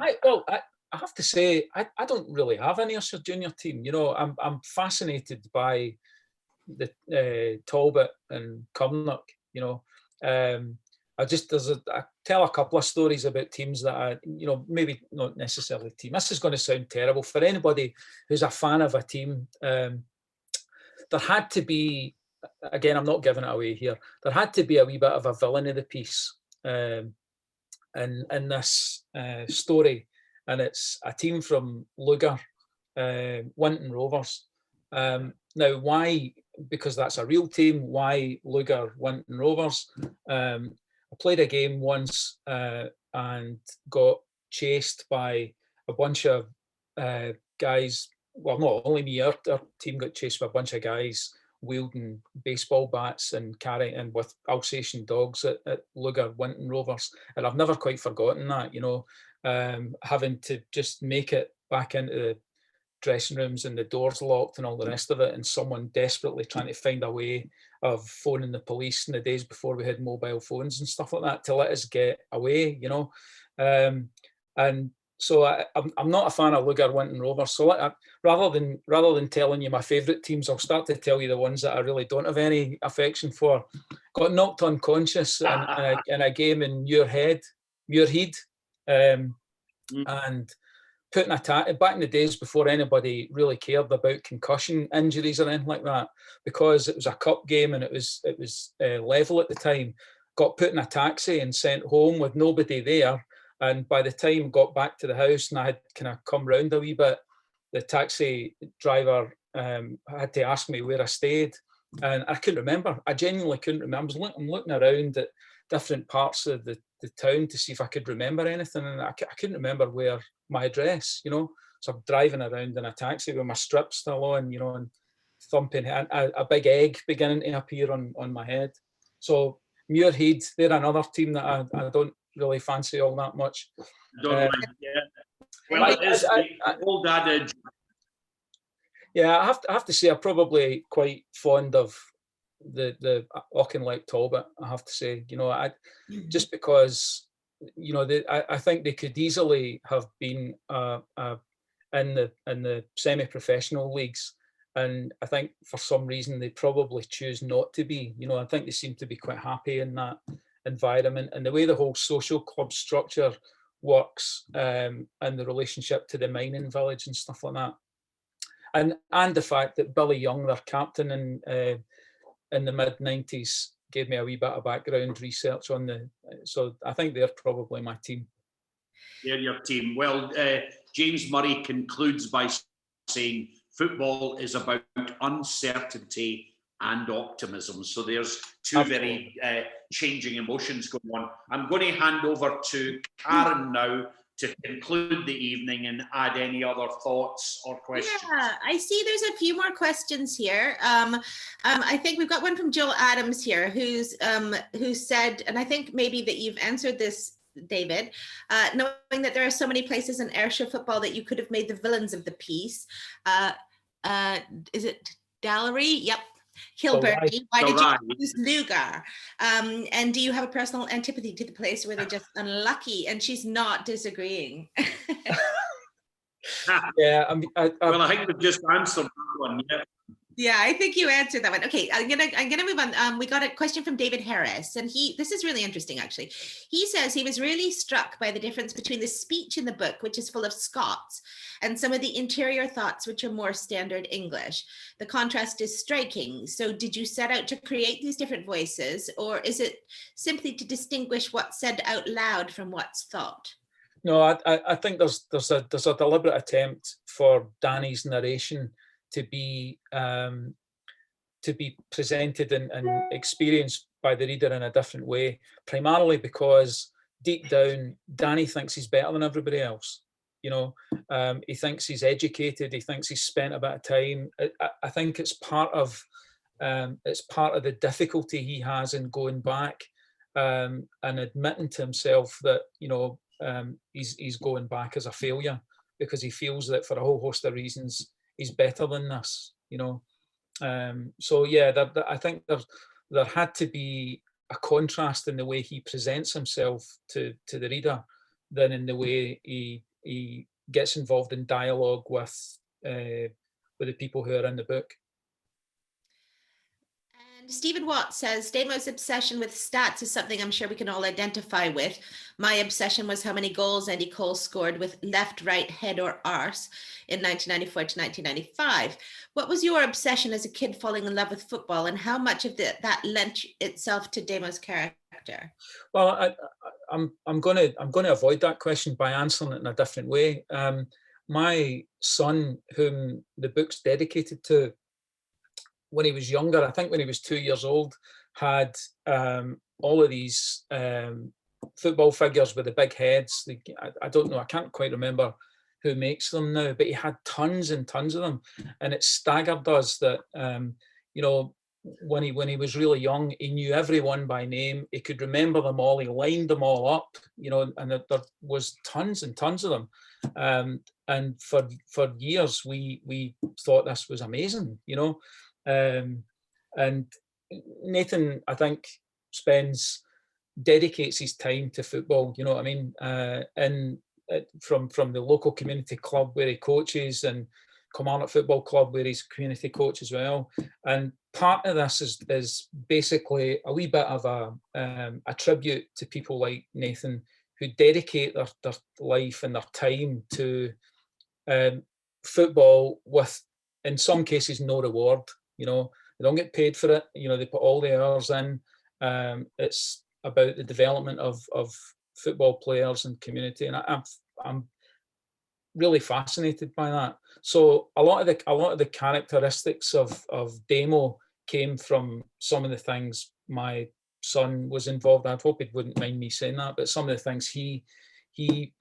I have to say, I don't really have an Ayrshire junior team. You know, I'm fascinated by the Talbot and Cumnock. You know, I tell a couple of stories about teams that I, you know, maybe not necessarily team. This is going to sound terrible for anybody who's a fan of a team. There had to be, again, I'm not giving it away here. There had to be a wee bit of a villain of the piece in this story, and it's a team from Lugar, Winton Rovers. Now, why? Because that's a real team. Why Lugar, Winton Rovers? I played a game once and got chased by a bunch of guys. Well, not only me, our team got chased by a bunch of guys wielding baseball bats and carrying with Alsatian dogs at Lugar, Winton Rovers. And I've never quite forgotten that, you know, having to just make it back into the dressing rooms and the doors locked and all the rest of it, and someone desperately trying to find a way of phoning the police in the days before we had mobile phones and stuff like that to let us get away, you know. And so I'm not a fan of Lugar, Winton Rovers. So rather than telling you my favourite teams, I'll start to tell you the ones that I really don't have any affection for. Got knocked unconscious in a game in Muirhead, and put in a back in the days before anybody really cared about concussion injuries or anything like that, because it was a cup game and it was level at the time. Got put in a taxi and sent home with nobody there. And by the time I got back to the house and I had kind of come round a wee bit, the taxi driver had to ask me where I stayed. And I couldn't remember. I genuinely couldn't remember. I'm looking around at different parts of the town to see if I could remember anything, and I couldn't remember where my address, So I'm driving around in a taxi with my strip still on, and thumping, and a big egg beginning to appear on my head. So Muirhead, they're another team that I don't really fancy all that much. Yeah. Well, it is the old adage. Yeah, I have to say I'm probably quite fond of the Auchinleck Talbot. I have to say, just because I think they could easily have been in the semi-professional leagues, and I think for some reason they probably choose not to be. I think they seem to be quite happy in that environment, and the way the whole social club structure works, and the relationship to the mining village and stuff like that. And the fact that Billy Young, their captain in the mid-90s, gave me a wee bit of background research on so I think they're probably my team. They're your team. Well, James Murray concludes by saying football is about uncertainty and optimism. So there's two very changing emotions going on. I'm going to hand over to Karen now to conclude the evening and add any other thoughts or questions. Yeah, I see there's a few more questions here. I think we've got one from Joel Adams here, who said, and I think maybe that you've answered this, David, knowing that there are so many places in Ayrshire football that you could have made the villains of the piece. Is it Dallery? Yep. Kilburn. Why did you choose Lugar? And do you have a personal antipathy to the place where they're just unlucky? And she's not disagreeing. Yeah, well, I think we've just answered that one. Yeah, I think you answered that one. Okay, I'm gonna move on. We got a question from David Harris, and this is really interesting actually. He says he was really struck by the difference between the speech in the book, which is full of Scots, and some of the interior thoughts, which are more standard English. The contrast is striking. So did you set out to create these different voices, or is it simply to distinguish what's said out loud from what's thought? No, I think there's a deliberate attempt for Danny's narration to be presented and experienced by the reader in a different way, primarily because deep down Danny thinks he's better than everybody else. He thinks he's educated, he thinks he's spent a bit of time. I think it's part of the difficulty he has in going back and admitting to himself that he's going back as a failure, because he feels that for a whole host of reasons he's better than this, So yeah, I think there had to be a contrast in the way he presents himself to the reader than in the way he gets involved in dialogue with the people who are in the book. And Stephen Watt says, Damo's obsession with stats is something I'm sure we can all identify with. My obsession was how many goals Andy Cole scored with left, right, head, or arse in 1994 to 1995. What was your obsession as a kid falling in love with football, and how much of that lent itself to Damo's character? Well, I'm going to avoid that question by answering it in a different way. My son, whom the book's dedicated to, when he was younger, I think when he was 2 years old, had all of these football figures with the big heads. I don't know, I can't quite remember who makes them now, but he had tons and tons of them. And it staggered us that, when he was really young, he knew everyone by name. He could remember them all. He lined them all up, and there was tons and tons of them. And for years, we thought this was amazing, and Nathan, I think, dedicates his time to football, you know what I mean, and from the local community club where he coaches, and Kilmarnock Football Club where he's community coach as well. And part of this is basically a wee bit of a tribute to people like Nathan, who dedicate their life and their time to football with, in some cases, no reward. They don't get paid for it. They put all the hours in. It's about the development of football players and community, and I'm really fascinated by that. So a lot of the characteristics of Damo came from some of the things my son was involved in. I hope he wouldn't mind me saying that, but some of the things he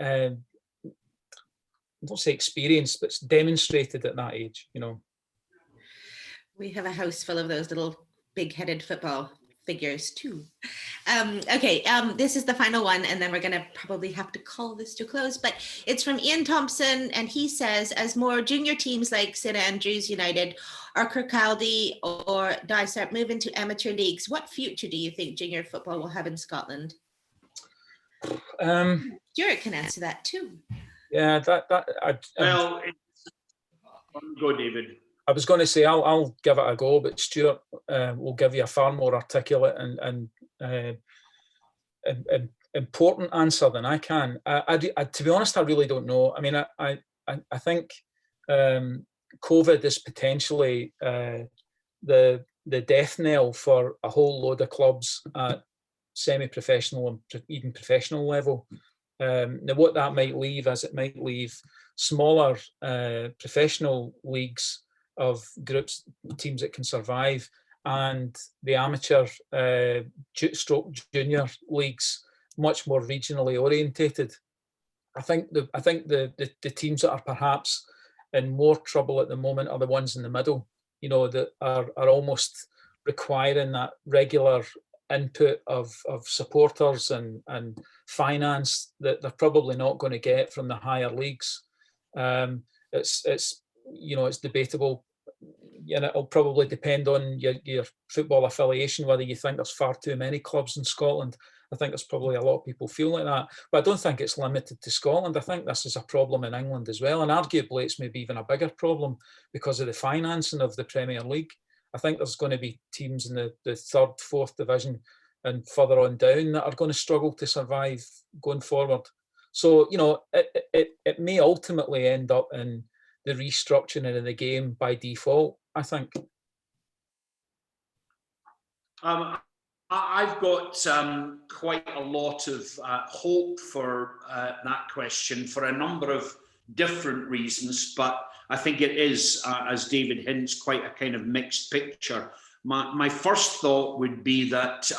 I don't say experienced, but demonstrated at that age, you know. We have a house full of those little big-headed football figures too. Okay, this is the final one, and then we're going to probably have to call this to close, but it's from Ian Thompson, and he says, as more junior teams like St Andrews United or Kirkcaldy or Dysart move into amateur leagues, what future do you think junior football will have in Scotland? Stuart can answer that too. Yeah, well, go, David. I was going to say I'll give it a go, but Stuart will give you a far more articulate and important answer than I can. To be honest, I really don't know. I mean, I think COVID is potentially the death knell for a whole load of clubs at semi-professional and even professional level. Now, what that might leave is it might leave smaller professional leagues of groups, teams that can survive, and the amateur stroke junior leagues much more regionally orientated. I think the teams that are perhaps in more trouble at the moment are the ones in the middle, you know, that are almost requiring that regular input of supporters and finance that they're probably not going to get from the higher leagues. It's you know, it's debatable, and it'll probably depend on your football affiliation, whether you think there's far too many clubs in Scotland. I think there's probably a lot of people feel like that, but I don't think it's limited to Scotland. I think this is a problem in England as well, and arguably it's maybe even a bigger problem because of the financing of the Premier League. I think there's going to be teams in the third, fourth division and further on down that are going to struggle to survive going forward. So, you know, it may ultimately end up in the restructuring of the game by default, I think. I've got quite a lot of hope for that question for a number of different reasons, but I think it is, as David hints, quite a kind of mixed picture. My first thought would be that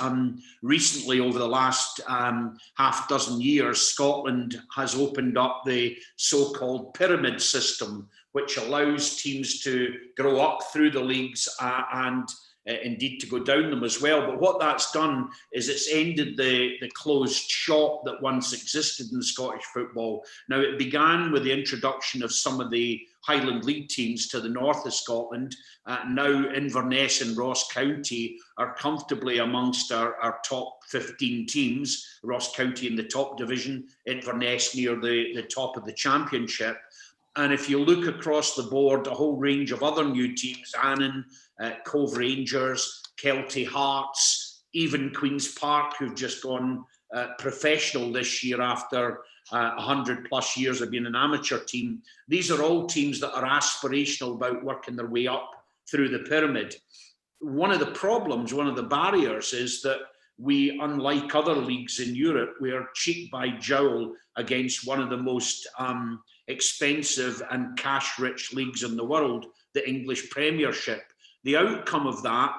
recently, over the last half dozen years, Scotland has opened up the so-called pyramid system, which allows teams to grow up through the leagues and indeed to go down them as well. But what that's done is it's ended the closed shop that once existed in Scottish football. Now, it began with the introduction of some of the Highland League teams to the north of Scotland. Now Inverness and Ross County are comfortably amongst our top 15 teams. Ross County in the top division, Inverness near the top of the championship. And if you look across the board, a whole range of other new teams, Annan, Cove Rangers, Kelty Hearts, even Queen's Park, who've just gone professional this year after 100 plus years of being an amateur team. These are all teams that are aspirational about working their way up through the pyramid. One of the problems, one of the barriers is that we, unlike other leagues in Europe, we are cheek by jowl against one of the most expensive and cash-rich leagues in the world, the English Premiership. The outcome of that,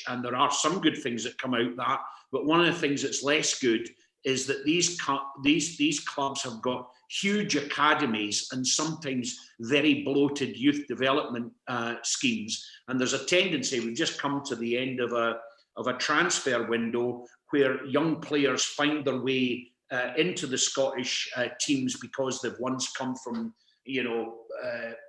and there are some good things that come out of that, but one of the things that's less good is that these clubs have got huge academies and sometimes very bloated youth development schemes. And there's a tendency, we've just come to the end of a transfer window where young players find their way into the Scottish teams because they've once come from,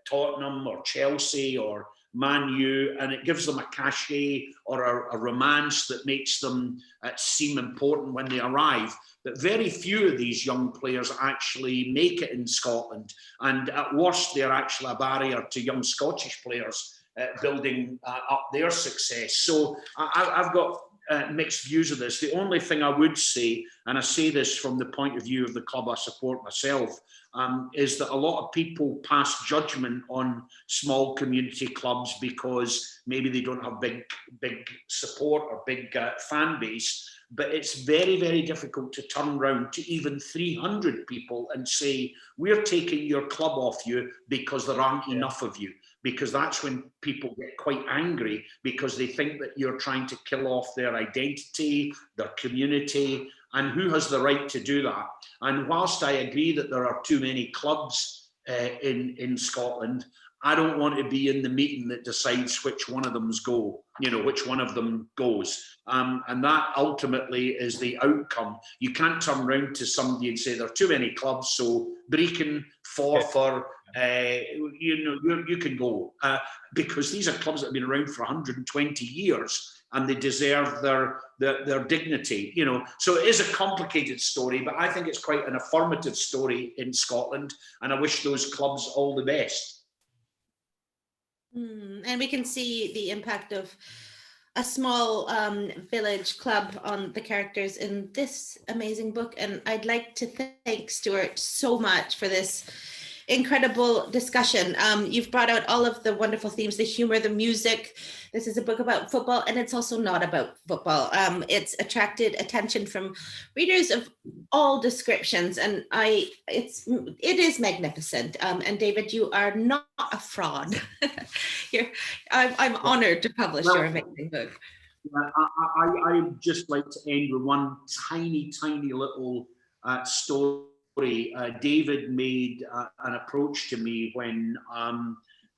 Tottenham or Chelsea or Man U, and it gives them a cachet or a romance that makes them seem important when they arrive. But very few of these young players actually make it in Scotland, and at worst, they're actually a barrier to young Scottish players building up their success. So I've got mixed views of this. The only thing I would say, and I say this from the point of view of the club I support myself, is that a lot of people pass judgment on small community clubs because maybe they don't have big support or big fan base. But it's very, very difficult to turn around to even 300 people and say, we're taking your club off you because there aren't enough of you. Because that's when people get quite angry, because they think that you're trying to kill off their identity, their community, and who has the right to do that? And whilst I agree that there are too many clubs in Scotland, I don't want to be in the meeting that decides which one of them goes. And that ultimately is the outcome. You can't turn around to somebody and say there are too many clubs, so Brecon, Forfar, you can go, because these are clubs that have been around for 120 years and they deserve their dignity, So it is a complicated story, but I think it's quite an affirmative story in Scotland, and I wish those clubs all the best. And we can see the impact of a small village club on the characters in this amazing book. And I'd like to thank Stuart so much for this incredible discussion. You've brought out all of the wonderful themes, the humor, the music. This is a book about football, and it's also not about football. It's attracted attention from readers of all descriptions, and it is magnificent. And David, you are not a fraud. I'm honored to publish your amazing book. I would just like to end with one tiny little story. David made an approach to me when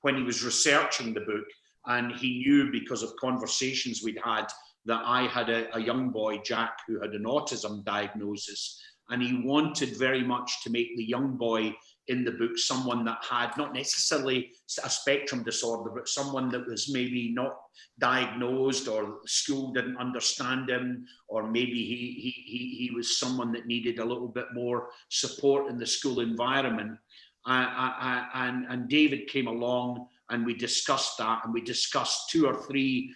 he was researching the book, and he knew, because of conversations we'd had, that I had a young boy, Jack, who had an autism diagnosis, and he wanted very much to make the young boy in the book someone that had not necessarily a spectrum disorder, but someone that was maybe not diagnosed, or school didn't understand him, or maybe he was someone that needed a little bit more support in the school environment. And David came along, and we discussed that, and we discussed 2 or 3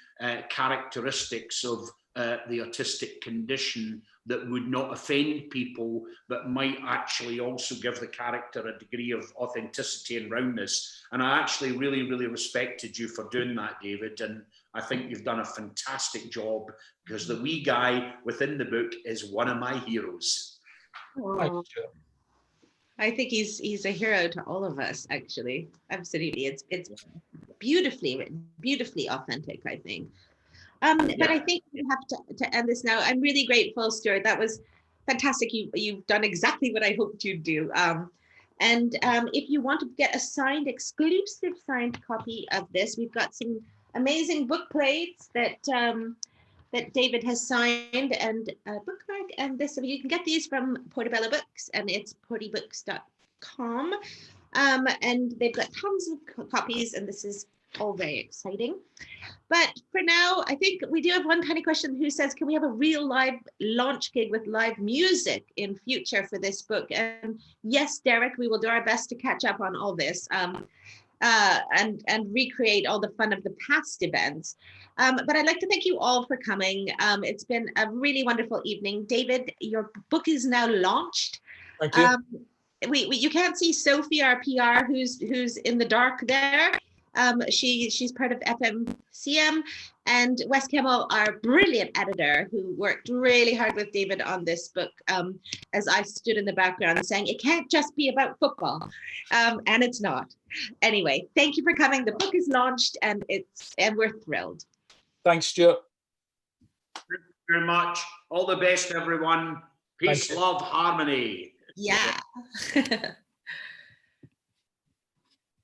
characteristics of the autistic condition that would not offend people, but might actually also give the character a degree of authenticity and roundness. And I actually really, really respected you for doing that, David. And I think you've done a fantastic job, because the wee guy within the book is one of my heroes. Oh. I think he's a hero to all of us, actually. Absolutely. It's beautifully written, beautifully authentic, I think. But I think we have to end this now. I'm really grateful, Stuart. That was fantastic. You've done exactly what I hoped you'd do. And if you want to get a exclusive signed copy of this, we've got some amazing book plates that David has signed, and a bookmark, and this. You can get these from Portobello Books, and it's portybooks.com. And they've got tons of copies, and this is all very exciting. But for now, I think we do have one tiny question who says, can we have a real live launch gig with live music in future for this book? And yes, Derek, we will do our best to catch up on all this and recreate all the fun of the past events. But I'd like to thank you all for coming. It's been a really wonderful evening. David, your book is now launched. Thank you. You can't see Sophie, our PR, who's in the dark there. She's part of FMCM, and Wes Kemmel, our brilliant editor, who worked really hard with David on this book, as I stood in the background saying, it can't just be about football, and it's not. Anyway, thank you for coming. The book is launched, and we're thrilled. Thanks, Stuart. Thank you very much. All the best, everyone. Peace, love, harmony. Yeah.